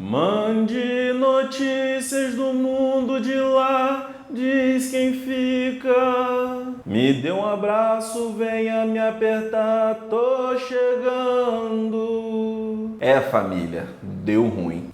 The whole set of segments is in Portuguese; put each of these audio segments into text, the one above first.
Mande notícias do mundo de lá, diz quem fica. Me dê um abraço, venha me apertar, tô chegando. Família, deu ruim.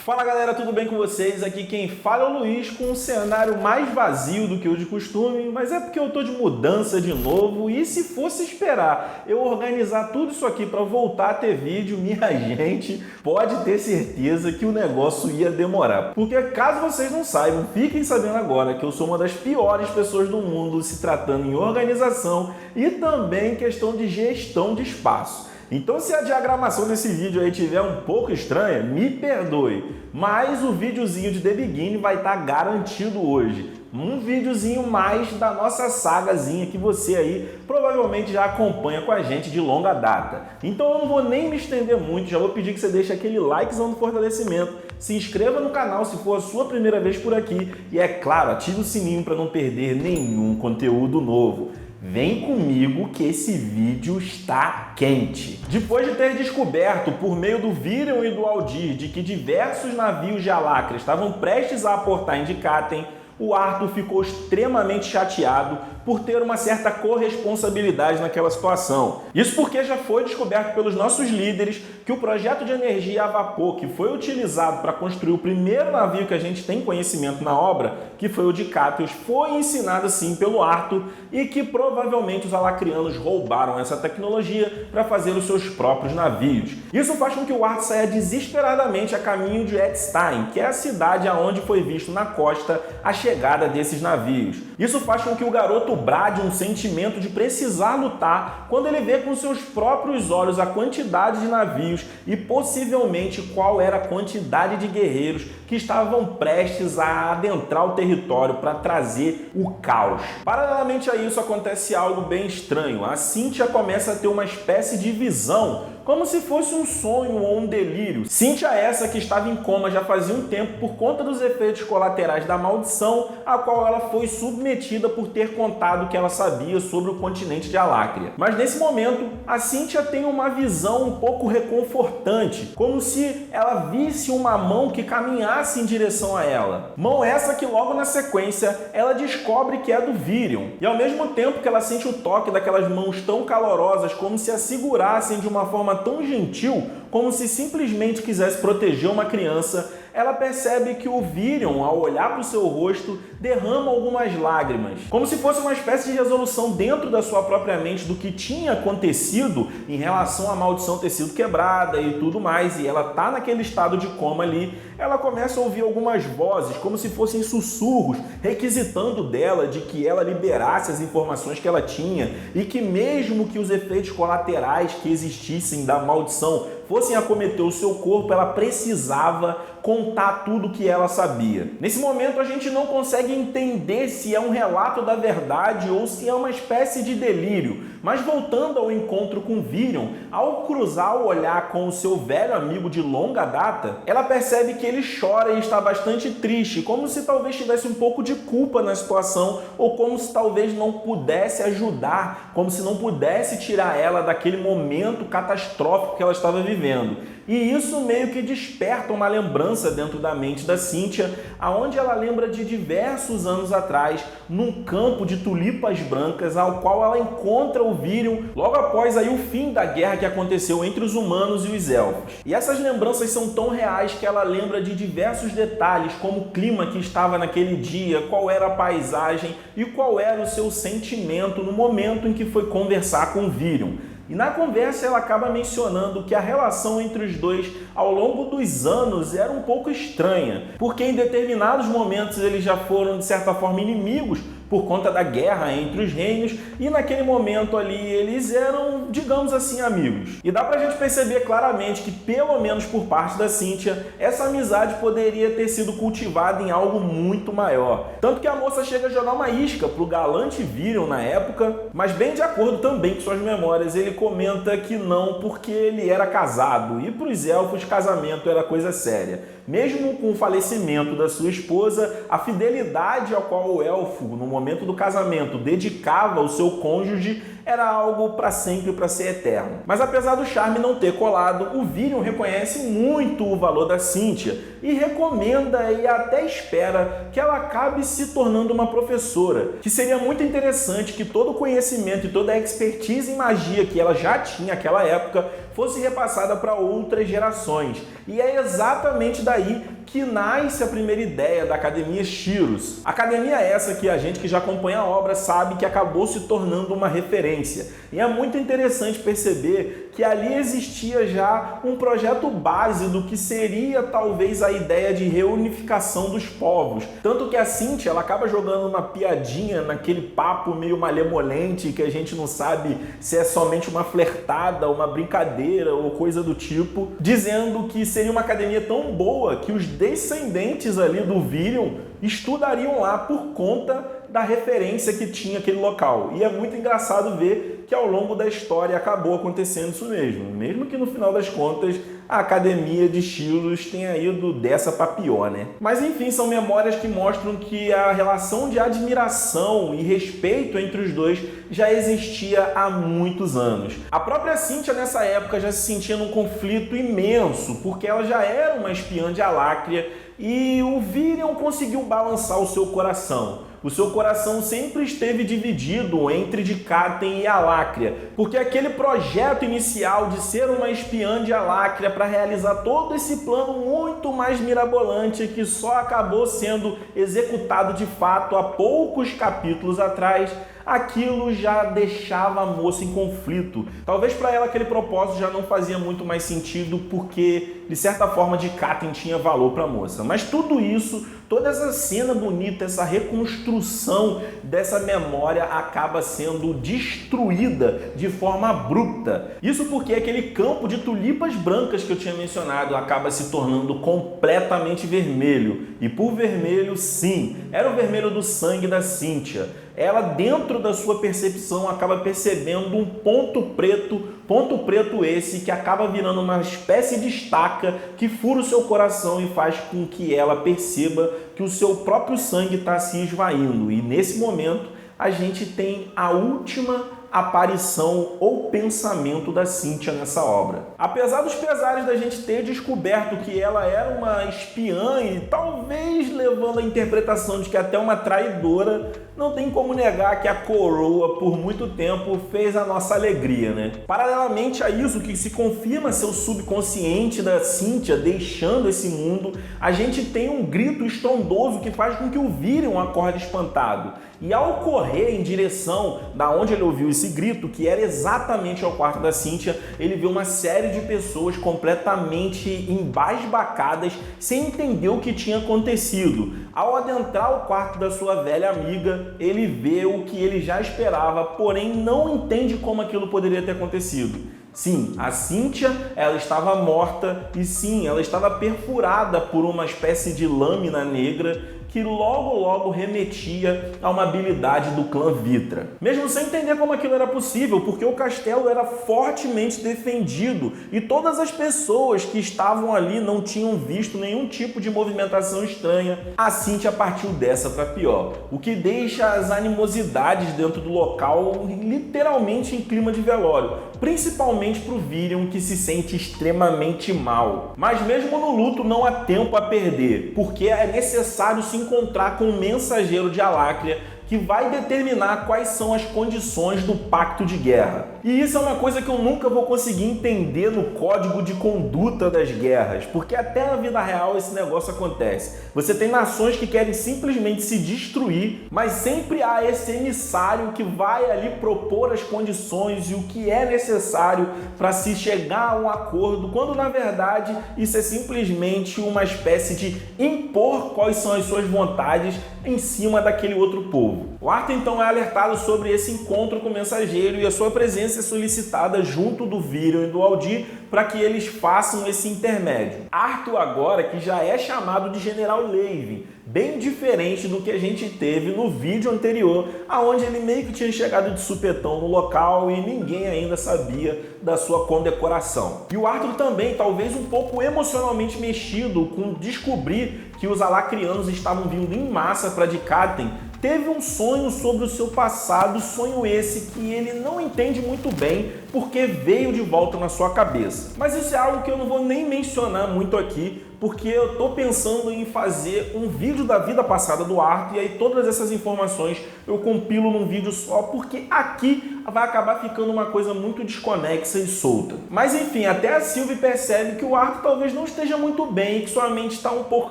Fala galera, tudo bem com vocês? Aqui quem fala é o Luiz, com um cenário mais vazio do que o de costume, mas é porque eu tô de mudança de novo e se fosse esperar eu organizar tudo isso aqui para voltar a ter vídeo, minha gente, pode ter certeza que o negócio ia demorar. Porque caso vocês não saibam, fiquem sabendo agora que eu sou uma das piores pessoas do mundo se tratando em organização e também em questão de gestão de espaço. Então se a diagramação desse vídeo aí tiver um pouco estranha, me perdoe, mas o videozinho de The Beginning vai estar garantido hoje. Um videozinho mais da nossa sagazinha que você aí provavelmente já acompanha com a gente de longa data. Então eu não vou nem me estender muito, já vou pedir que você deixe aquele likezão do fortalecimento, se inscreva no canal se for a sua primeira vez por aqui e, é claro, ative o sininho para não perder nenhum conteúdo novo. Vem comigo que esse vídeo está quente. Depois de ter descoberto, por meio do Virion e do Aldir, de que diversos navios de Alacre estavam prestes a aportar em Dicatem, o Arthur ficou extremamente chateado por ter uma certa corresponsabilidade naquela situação. Isso porque já foi descoberto pelos nossos líderes que o projeto de energia a vapor que foi utilizado para construir o primeiro navio que a gente tem conhecimento na obra, que foi o Dicateus, foi ensinado sim pelo Arthur e que provavelmente os alacrianos roubaram essa tecnologia para fazer os seus próprios navios. Isso faz com que o Arthur saia desesperadamente a caminho de Eckstein, que é a cidade aonde foi visto na costa a chegada desses navios. Isso faz com que o garoto brade um sentimento de precisar lutar quando ele vê com seus próprios olhos a quantidade de navios e possivelmente qual era a quantidade de guerreiros que estavam prestes a adentrar o território para trazer o caos. Paralelamente a isso acontece algo bem estranho. A Cynthia começa a ter uma espécie de visão, como se fosse um sonho ou um delírio. Cynthia essa que estava em coma já fazia um tempo por conta dos efeitos colaterais da maldição a qual ela foi submetida por ter contado que ela sabia sobre o continente de Alácria. Mas nesse momento, a Cynthia tem uma visão um pouco reconfortante, como se ela visse uma mão que caminhasse em direção a ela. Mão essa que logo na sequência ela descobre que é do Virion. E ao mesmo tempo que ela sente o toque daquelas mãos tão calorosas, como se a segurassem de uma forma tão gentil, como se simplesmente quisesse proteger uma criança, ela percebe que o Virion, ao olhar para o seu rosto, derrama algumas lágrimas. Como se fosse uma espécie de resolução dentro da sua própria mente do que tinha acontecido em relação à maldição ter sido quebrada e tudo mais, e ela tá naquele estado de coma ali, ela começa a ouvir algumas vozes, como se fossem sussurros, requisitando dela de que ela liberasse as informações que ela tinha e que mesmo que os efeitos colaterais que existissem da maldição fossem acometer o seu corpo, ela precisava contar tudo o que ela sabia. Nesse momento a gente não consegue entender se é um relato da verdade ou se é uma espécie de delírio, mas voltando ao encontro com Virion, ao cruzar o olhar com o seu velho amigo de longa data, ela percebe que ele chora e está bastante triste, como se talvez tivesse um pouco de culpa na situação ou como se talvez não pudesse ajudar, como se não pudesse tirar ela daquele momento catastrófico que ela estava vivendo. E isso meio que desperta uma lembrança dentro da mente da Cynthia, aonde ela lembra de diversos anos atrás, num campo de tulipas brancas, ao qual ela encontra o Virion logo após aí o fim da guerra que aconteceu entre os humanos e os elfos. E essas lembranças são tão reais que ela lembra de diversos detalhes, como o clima que estava naquele dia, qual era a paisagem e qual era o seu sentimento no momento em que foi conversar com o Virion. E na conversa ela acaba mencionando que a relação entre os dois ao longo dos anos era um pouco estranha, porque em determinados momentos eles já foram de certa forma inimigos por conta da guerra entre os reinos e naquele momento ali eles eram, digamos assim, amigos. E dá pra gente perceber claramente que, pelo menos por parte da Cynthia, essa amizade poderia ter sido cultivada em algo muito maior. Tanto que a moça chega a jogar uma isca pro galante Virion na época, mas bem de acordo também com suas memórias, ele comenta que não, porque ele era casado e pros elfos casamento era coisa séria. Mesmo com o falecimento da sua esposa, a fidelidade ao qual o elfo, no momento do casamento, dedicava ao seu cônjuge era algo para sempre, para ser eterno. Mas apesar do charme não ter colado, o Virion reconhece muito o valor da Cynthia e recomenda e até espera que ela acabe se tornando uma professora, que seria muito interessante que todo o conhecimento e toda a expertise em magia que ela já tinha naquela época fosse repassada para outras gerações. E é exatamente daí que nasce a primeira ideia da Academia Shirus. Academia essa que a gente que já acompanha a obra sabe que acabou se tornando uma referência. E é muito interessante perceber que ali existia já um projeto base do que seria talvez a ideia de reunificação dos povos. Tanto que a Cynthia, ela acaba jogando uma piadinha naquele papo meio malemolente que a gente não sabe se é somente uma flertada, uma brincadeira ou coisa do tipo, dizendo que seria uma academia tão boa que os descendentes ali do Virion estudariam lá por conta da referência que tinha aquele local. E é muito engraçado ver que ao longo da história acabou acontecendo isso mesmo que no final das contas a Academia de Shirus tenha ido dessa pra pior, né? Mas enfim, são memórias que mostram que a relação de admiração e respeito entre os dois já existia há muitos anos. A própria Cynthia nessa época já se sentia num conflito imenso, porque ela já era uma espiã de Alácria e o Virion conseguiu balançar o seu coração. O seu coração sempre esteve dividido entre Dikaten e Alácria, porque aquele projeto inicial de ser uma espiã de Alácria para realizar todo esse plano muito mais mirabolante que só acabou sendo executado de fato há poucos capítulos atrás, aquilo já deixava a moça em conflito. Talvez para ela aquele propósito já não fazia muito mais sentido porque, de certa forma, Dikaten tinha valor para a moça. Mas tudo isso, toda essa cena bonita, essa reconstrução dessa memória acaba sendo destruída de forma abrupta. Isso porque aquele campo de tulipas brancas que eu tinha mencionado acaba se tornando completamente vermelho. E por vermelho, sim, era o vermelho do sangue da Cynthia. Ela, dentro da sua percepção, acaba percebendo um ponto preto esse que acaba virando uma espécie de estaca que fura o seu coração e faz com que ela perceba que o seu próprio sangue está se esvaindo. E nesse momento a gente tem a última aparição ou pensamento da Cynthia nessa obra. Apesar dos pesares da gente ter descoberto que ela era uma espiã e talvez levando a interpretação de que até uma traidora, não tem como negar que a coroa por muito tempo fez a nossa alegria, né? Paralelamente a isso, que se confirma ser o subconsciente da Cynthia deixando esse mundo, a gente tem um grito estrondoso que faz com que o Virion acorde espantado. E ao correr em direção da onde ele ouviu esse grito, que era exatamente ao quarto da Cynthia, ele vê uma série de pessoas completamente embasbacadas, sem entender o que tinha acontecido. Ao adentrar o quarto da sua velha amiga, ele vê o que ele já esperava, porém não entende como aquilo poderia ter acontecido. Sim, a Cynthia, ela estava morta e sim, ela estava perfurada por uma espécie de lâmina negra que logo remetia a uma habilidade do clã Vitra. Mesmo sem entender como aquilo era possível, porque o castelo era fortemente defendido e todas as pessoas que estavam ali não tinham visto nenhum tipo de movimentação estranha, a Cynthia partiu dessa para pior, o que deixa as animosidades dentro do local literalmente em clima de velório, principalmente para o Virion, que se sente extremamente mal. Mas mesmo no luto não há tempo a perder, porque é necessário se encontrar com um mensageiro de Alácria que vai determinar quais são as condições do pacto de guerra. E isso é uma coisa que eu nunca vou conseguir entender no código de conduta das guerras, porque até na vida real esse negócio acontece. Você tem nações que querem simplesmente se destruir, mas sempre há esse emissário que vai ali propor as condições e o que é necessário para se chegar a um acordo, quando na verdade isso é simplesmente uma espécie de impor quais são as suas vontades em cima daquele outro povo. O Arthur então é alertado sobre esse encontro com o mensageiro e a sua presença é solicitada junto do Virion e do Aldir para que eles façam esse intermédio. Arthur agora que já é chamado de General Leivin, bem diferente do que a gente teve no vídeo anterior, aonde ele meio que tinha chegado de supetão no local e ninguém ainda sabia da sua condecoração. E o Arthur também, talvez um pouco emocionalmente mexido com descobrir que os alacrianos estavam vindo em massa para Dikaten, teve um sonho sobre o seu passado, sonho esse que ele não entende muito bem porque veio de volta na sua cabeça. Mas isso é algo que eu não vou nem mencionar muito aqui, porque eu tô pensando em fazer um vídeo da vida passada do Arthur e aí todas essas informações eu compilo num vídeo só, porque aqui vai acabar ficando uma coisa muito desconexa e solta. Mas enfim, até a Sylvie percebe que o Arthur talvez não esteja muito bem e que sua mente está um pouco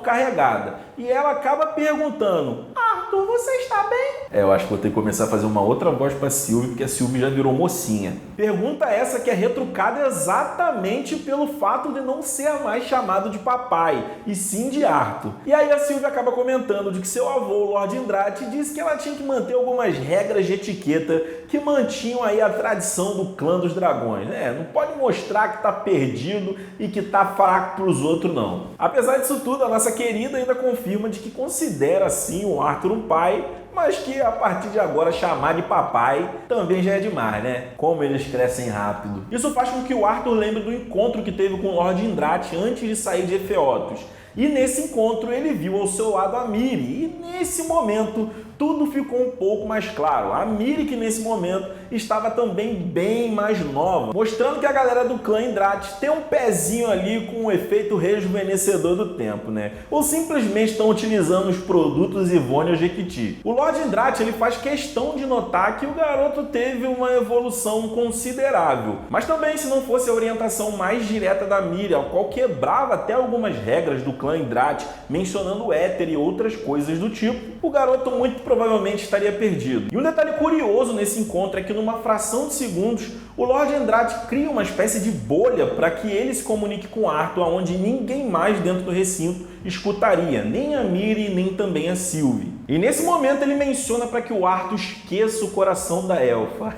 carregada. E ela acaba perguntando: Arthur, você está bem? Eu acho que vou ter que começar a fazer uma outra voz para Sylvie, porque a Sylvie já virou mocinha. Pergunta essa que é retrucada exatamente pelo fato de não ser mais chamado de papai, e sim de Arthur. E aí a Sylvie acaba comentando de que seu avô, o Lord Yndrate, disse que ela tinha que manter algumas regras de etiqueta que mantinham aí a tradição do clã dos dragões. Não pode mostrar que tá perdido e que tá fraco pros outros, não. Apesar disso tudo, a nossa querida ainda confirma de que considera sim o Arthur um pai, mas que a partir de agora chamar de papai também já é demais, né? Como eles crescem rápido. Isso faz com que o Arthur lembre do encontro que teve com o Lord Yndrate antes de sair de Efeotos. E nesse encontro ele viu ao seu lado a Miri, e nesse momento tudo ficou um pouco mais claro. A Miri, que nesse momento estava também bem mais nova, mostrando que a galera do clã Yndrate tem um pezinho ali com o efeito rejuvenescedor do tempo, né? Ou simplesmente estão utilizando os produtos Yvonne ou Jequiti. O Lord Yndrate, ele faz questão de notar que o garoto teve uma evolução considerável, mas também se não fosse a orientação mais direta da Miri, ao qual quebrava até algumas regras do clã Yndrate, mencionando o éter e outras coisas do tipo, o garoto muito provavelmente estaria perdido. E um detalhe curioso nesse encontro é que numa fração de segundos, o Lord Yndrate cria uma espécie de bolha para que ele se comunique com Arthur, onde ninguém mais dentro do recinto escutaria, nem a Miri, nem também a Sylvie. E nesse momento ele menciona para que o Arthur esqueça o coração da elfa.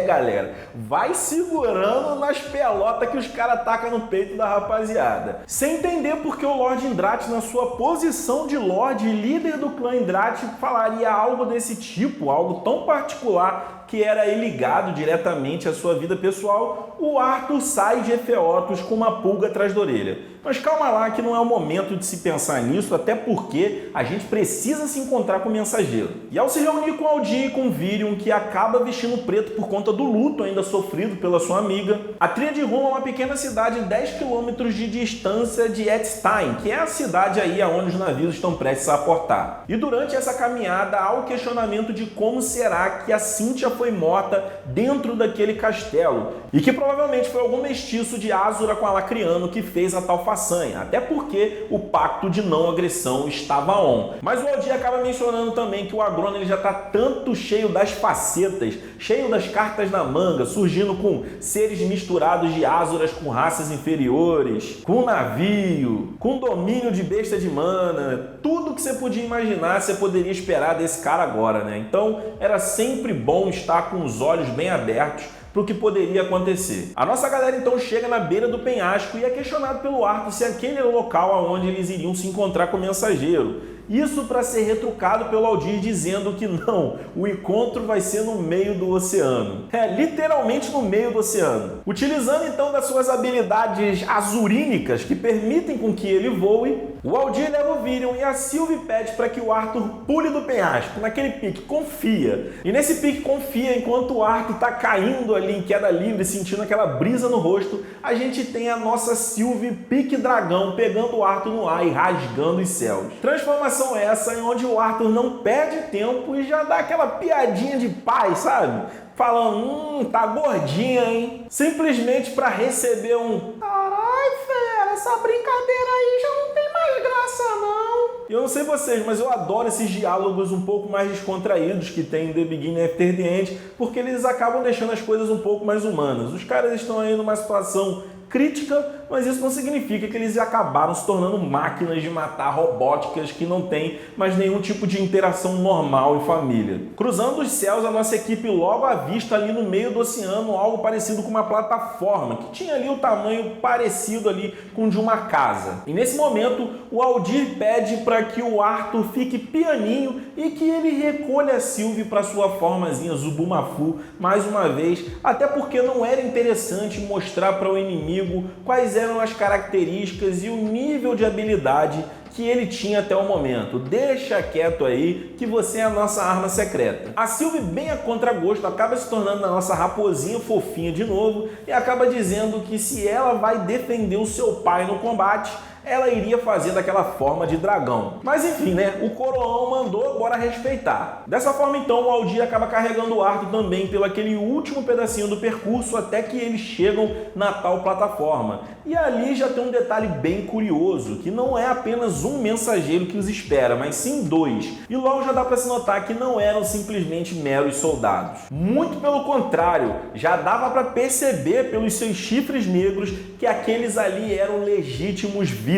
Galera, vai segurando nas pelotas que os caras tacam no peito da rapaziada. Sem entender porque o Lord Yndrate, na sua posição de Lorde e líder do clã Yndrate, falaria algo desse tipo, algo tão particular que era ele ligado diretamente à sua vida pessoal, o Arthur sai de Efeotos com uma pulga atrás da orelha. Mas calma lá que não é o momento de se pensar nisso, até porque a gente precisa se encontrar com o mensageiro. E ao se reunir com Aldir e com Virion, que acaba vestindo preto por conta do luto ainda sofrido pela sua amiga, a tríade rumo a uma pequena cidade 10 km de distância de Etzstein, que é a cidade aí onde os navios estão prestes a aportar. E durante essa caminhada há o questionamento de como será que a Cynthia foi morta dentro daquele castelo, e que provavelmente foi algum mestiço de Azura com Alacriano que fez a tal façanha, até porque o pacto de não agressão estava on. Mas o Aldir acaba mencionando também que o Agrona ele já está tanto cheio das facetas, cheio das cartas na manga, surgindo com seres misturados de Azuras com raças inferiores, com navio, com domínio de besta de mana, tudo que você podia imaginar você poderia esperar desse cara agora, né? Então era sempre bom estar com os olhos bem abertos para o que poderia acontecer. A nossa galera então chega na beira do penhasco e é questionado pelo Arthur se aquele era o local onde eles iriam se encontrar com o mensageiro. Isso para ser retrucado pelo Aldir dizendo que não, o encontro vai ser no meio do oceano. Literalmente no meio do oceano. Utilizando então das suas habilidades azurínicas que permitem com que ele voe, o Aldir leva o Virion e a Sylvie pede para que o Arthur pule do penhasco, naquele pique, confia. E nesse pique confia, enquanto o Arthur tá caindo ali em queda livre, sentindo aquela brisa no rosto, a gente tem a nossa Sylvie pique dragão pegando o Arthur no ar e rasgando os céus. Transformação essa em onde o Arthur não perde tempo e já dá aquela piadinha de pai, sabe? Falando, tá gordinha, hein? Simplesmente para receber um carai, fera, essa brincadeira aí já não tem mais graça, não. Eu não sei vocês, mas eu adoro esses diálogos um pouco mais descontraídos que tem em The Beginning After the End, porque eles acabam deixando as coisas um pouco mais humanas. Os caras estão aí numa situação crítica, mas isso não significa que eles acabaram se tornando máquinas de matar robóticas que não têm mais nenhum tipo de interação normal em família. Cruzando os céus, a nossa equipe logo avista ali no meio do oceano algo parecido com uma plataforma, que tinha ali o tamanho parecido ali com o de uma casa. E nesse momento, o Aldir pede para que o Arthur fique pianinho e que ele recolha a Sylvie para sua formazinha Zubumafu mais uma vez, até porque não era interessante mostrar para o inimigo quais eram as características e o nível de habilidade que ele tinha até o momento. Deixa quieto aí que você é a nossa arma secreta. A Sylvie, bem a contragosto, acaba se tornando a nossa raposinha fofinha de novo e acaba dizendo que se ela vai defender o seu pai no combate, ela iria fazer daquela forma de dragão. Mas enfim, né? O coroão mandou, bora respeitar. Dessa forma, então, o Aldir acaba carregando o Arthur também pelo aquele último pedacinho do percurso até que eles chegam na tal plataforma. E ali já tem um detalhe bem curioso, que não é apenas um mensageiro que os espera, mas sim dois. E logo já dá para se notar que não eram simplesmente meros soldados. Muito pelo contrário, já dava para perceber pelos seus chifres negros que aqueles ali eram legítimos Vitras.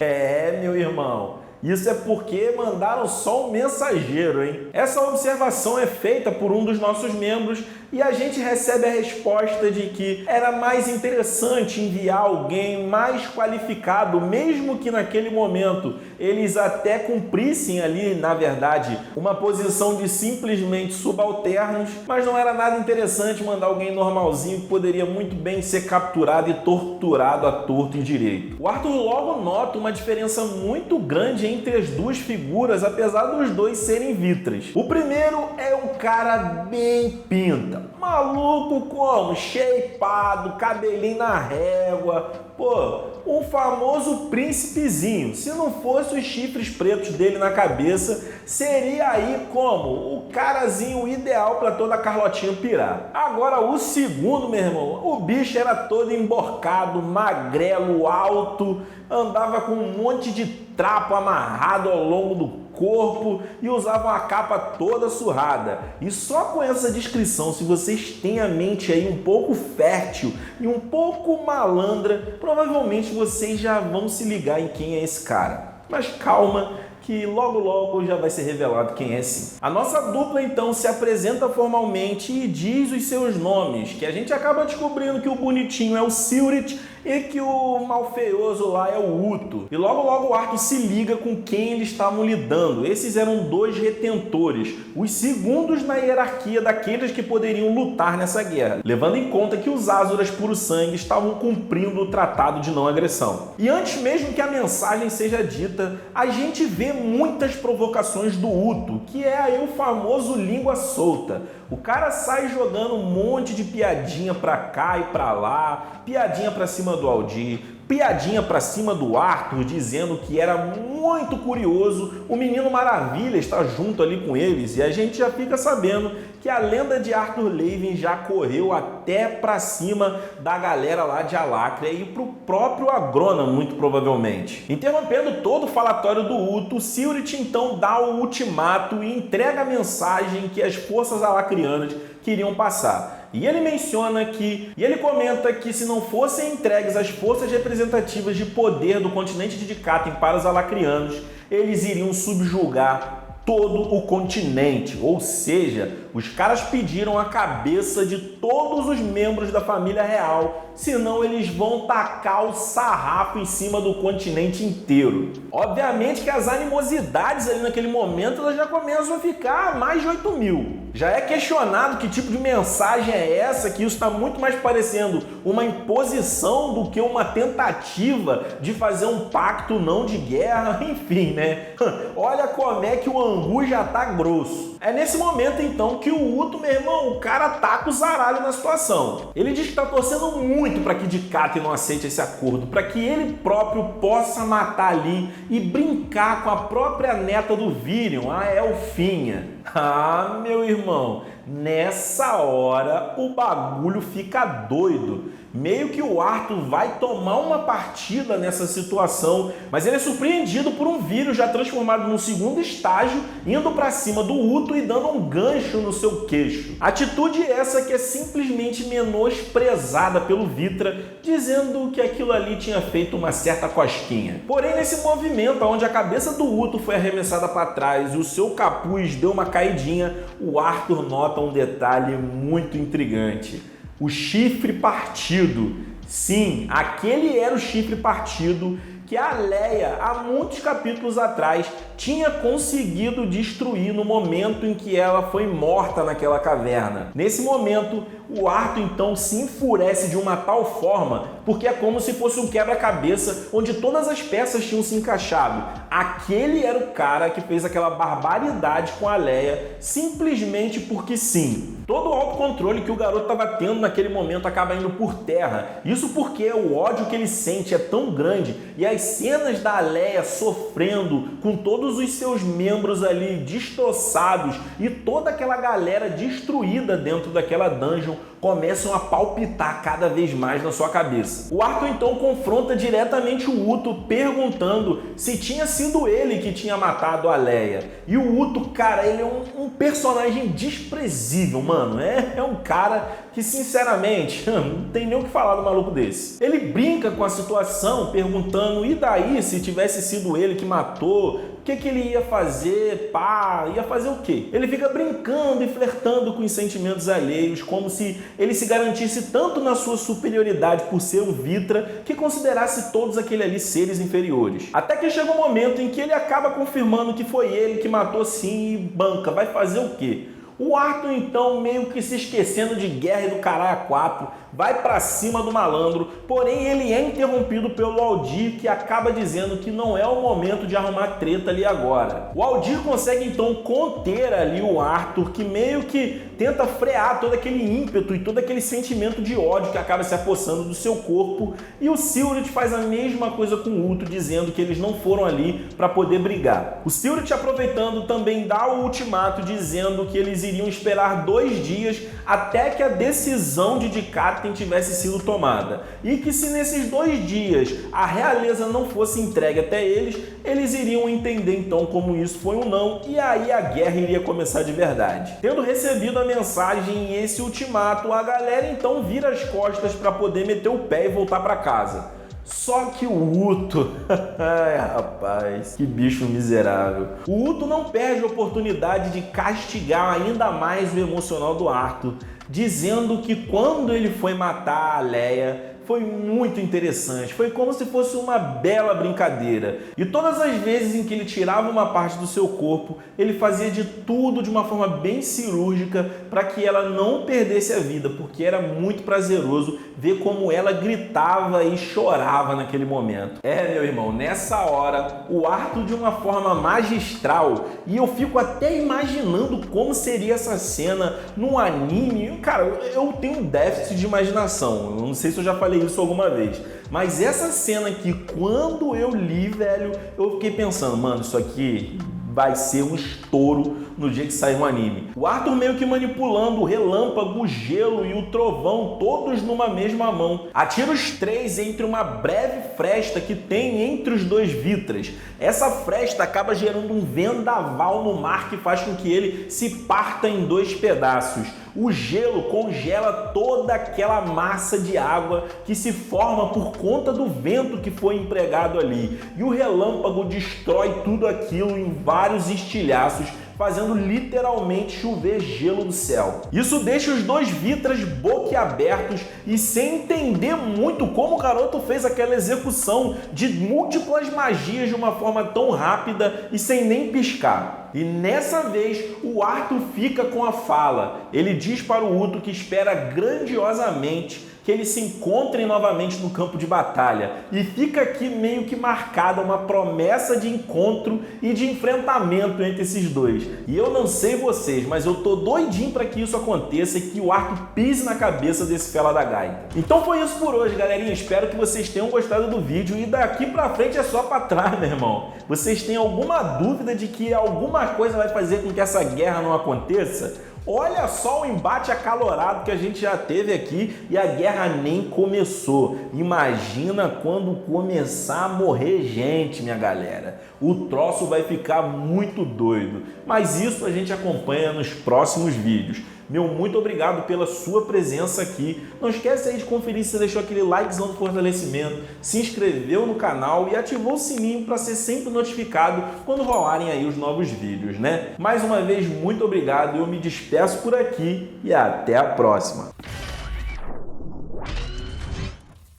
É, meu irmão, isso é porque mandaram só um mensageiro, hein? Essa observação é feita por um dos nossos membros e a gente recebe a resposta de que era mais interessante enviar alguém mais qualificado, mesmo que naquele momento eles até cumprissem ali, na verdade, uma posição de simplesmente subalternos, mas não era nada interessante mandar alguém normalzinho que poderia muito bem ser capturado e torturado à torto e direito. O Arthur logo nota uma diferença muito grande entre as duas figuras, apesar dos dois serem Vitras. O primeiro é um cara bem pinta, maluco como? Shapeado, cabelinho na régua, pô, um famoso príncipezinho. Se não fosse os chifres pretos dele na cabeça, seria aí como? O carazinho ideal para toda a Carlotinha pirar. Agora o segundo, meu irmão, o bicho era todo emborcado, magrelo, alto, andava com um monte de trapo amarrado ao longo do corpo e usava uma capa toda surrada. E só com essa descrição, se vocês têm a mente aí um pouco fértil e um pouco malandra, provavelmente vocês já vão se ligar em quem é esse cara. Mas calma, que logo logo já vai ser revelado quem é sim. A nossa dupla então se apresenta formalmente e diz os seus nomes, que a gente acaba descobrindo que o bonitinho é o Silrit e que o malfeioso lá é o Uto. E logo logo o Arthur se liga com quem eles estavam lidando. Esses eram dois retentores, os segundos na hierarquia daqueles que poderiam lutar nessa guerra, levando em conta que os Azuras Puro Sangue estavam cumprindo o tratado de não agressão. E antes mesmo que a mensagem seja dita, a gente vê muitas provocações do Uto, que é aí o famoso língua solta. O cara sai jogando um monte de piadinha pra cá e pra lá, piadinha pra cima do Aldir, piadinha pra cima do Arthur, dizendo que era muito curioso o Menino Maravilha estar junto ali com eles, e a gente já fica sabendo que a lenda de Arthur Levin já correu até pra cima da galera lá de Alacria e pro próprio Agrona, muito provavelmente. Interrompendo todo o falatório do Uto, Silrit então dá o ultimato e entrega a mensagem que as forças alacrianas queriam passar. E ele comenta que se não fossem entregues as forças representativas de poder do continente de Dikaten para os alacrianos, eles iriam subjugar todo o continente, ou seja, os caras pediram a cabeça de todos os membros da família real, senão eles vão tacar o sarrafo em cima do continente inteiro. Obviamente que as animosidades ali naquele momento elas já começam a ficar mais de 8 mil. Já é questionado que tipo de mensagem é essa, que isso está muito mais parecendo uma imposição do que uma tentativa de fazer um pacto não de guerra, enfim, né? Olha como é que o angu já tá grosso. É nesse momento então que o Uto, meu irmão, o cara taca o zaralho na situação. Ele diz que está torcendo muito para que Dikaten não aceite esse acordo, para que ele próprio possa matar ali e brincar com a própria neta do Virion, a Elfinha. Ah, meu irmão, nessa hora o bagulho fica doido. Meio que o Arthur vai tomar uma partida nessa situação, mas ele é surpreendido por um vírus já transformado num segundo estágio, indo pra cima do Uto e dando um gancho no seu queixo. Atitude essa que é simplesmente menosprezada pelo Vitra, dizendo que aquilo ali tinha feito uma certa cosquinha. Porém, nesse movimento onde a cabeça do Uto foi arremessada para trás e o seu capuz deu uma caidinha, o Arthur nota um detalhe muito intrigante. O chifre partido. Sim, aquele era o chifre partido que a Leia, há muitos capítulos atrás, tinha conseguido destruir no momento em que ela foi morta naquela caverna. Nesse momento, o Arthur então se enfurece de uma tal forma, porque é como se fosse um quebra-cabeça onde todas as peças tinham se encaixado. Aquele era o cara que fez aquela barbaridade com a Leia, simplesmente porque sim. Todo o autocontrole que o garoto estava tendo naquele momento acaba indo por terra. Isso porque o ódio que ele sente é tão grande e as cenas da Leia sofrendo com todos os seus membros ali destroçados e toda aquela galera destruída dentro daquela dungeon começam a palpitar cada vez mais na sua cabeça. O Arthur então confronta diretamente o Uto perguntando se tinha sido ele que tinha matado a Leia. E o Uto, cara, ele é um personagem desprezível, mano. É um cara que, sinceramente, não tem nem o que falar do maluco desse. Ele brinca com a situação perguntando, e daí se tivesse sido ele que matou? O que ele ia fazer? Pá, ia fazer o quê? Ele fica brincando e flertando com os sentimentos alheios, como se ele se garantisse tanto na sua superioridade por ser um Vitra, que considerasse todos aqueles ali seres inferiores. Até que chega um momento em que ele acaba confirmando que foi ele que matou sim e banca. Vai fazer o quê? O Arthur, então, meio que se esquecendo de guerra e do caralho a quatro, vai pra cima do malandro, porém ele é interrompido pelo Aldir, que acaba dizendo que não é o momento de arrumar treta ali agora. O Aldir consegue, então, conter ali o Arthur, que meio que tenta frear todo aquele ímpeto e todo aquele sentimento de ódio que acaba se apossando do seu corpo, e o Silrit faz a mesma coisa com o Uto, dizendo que eles não foram ali para poder brigar. O Silrit, aproveitando, também dá o ultimato, dizendo que eles iriam esperar 2 dias até que a decisão de Dikaten tivesse sido tomada, e que se nesses 2 dias a realeza não fosse entregue até eles, eles iriam entender então como isso foi um não, e aí a guerra iria começar de verdade. Tendo recebido a mensagem e esse ultimato, a galera então vira as costas para poder meter o pé e voltar para casa. Só que o Uto, ai rapaz, que bicho miserável. O Uto não perde a oportunidade de castigar ainda mais o emocional do Arthur, dizendo que quando ele foi matar a Leia, foi muito interessante, foi como se fosse uma bela brincadeira. E todas as vezes em que ele tirava uma parte do seu corpo, ele fazia de tudo de uma forma bem cirúrgica para que ela não perdesse a vida, porque era muito prazeroso ver como ela gritava e chorava naquele momento. Meu irmão, nessa hora, o Arthur de uma forma magistral, e eu fico até imaginando como seria essa cena num anime. Cara, eu tenho um déficit de imaginação, eu não sei se eu já falei isso alguma vez, mas essa cena aqui, quando eu li, velho, eu fiquei pensando, mano, isso aqui vai ser um estouro no dia que sair um anime. O Arthur meio que manipulando o relâmpago, o gelo e o trovão, todos numa mesma mão. Atira os 3 entre uma breve fresta que tem entre os 2 Vitras. Essa fresta acaba gerando um vendaval no mar que faz com que ele se parta em 2 pedaços. O gelo congela toda aquela massa de água que se forma por conta do vento que foi empregado ali. E o relâmpago destrói tudo aquilo em vários estilhaços, fazendo literalmente chover gelo do céu. Isso deixa os 2 Vitras boquiabertos e sem entender muito como o garoto fez aquela execução de múltiplas magias de uma forma tão rápida e sem nem piscar. E nessa vez o Arthur fica com a fala. Ele diz para o Uto que espera grandiosamente que eles se encontrem novamente no campo de batalha. E fica aqui meio que marcada uma promessa de encontro e de enfrentamento entre esses dois. E eu não sei vocês, mas eu tô doidinho para que isso aconteça e que o Arthur pise na cabeça desse fela da gaita. Então foi isso por hoje, galerinha. Espero que vocês tenham gostado do vídeo e daqui pra frente é só pra trás, meu irmão. Vocês têm alguma dúvida de que alguma coisa vai fazer com que essa guerra não aconteça? Olha só o embate acalorado que a gente já teve aqui e a guerra nem começou. Imagina quando começar a morrer gente, minha galera. O troço vai ficar muito doido. Mas isso a gente acompanha nos próximos vídeos. Meu muito obrigado pela sua presença aqui. Não esquece aí de conferir se você deixou aquele likezão do fortalecimento, se inscreveu no canal e ativou o sininho para ser sempre notificado quando rolarem aí os novos vídeos, né? Mais uma vez, muito obrigado. Eu me despeço por aqui e até a próxima.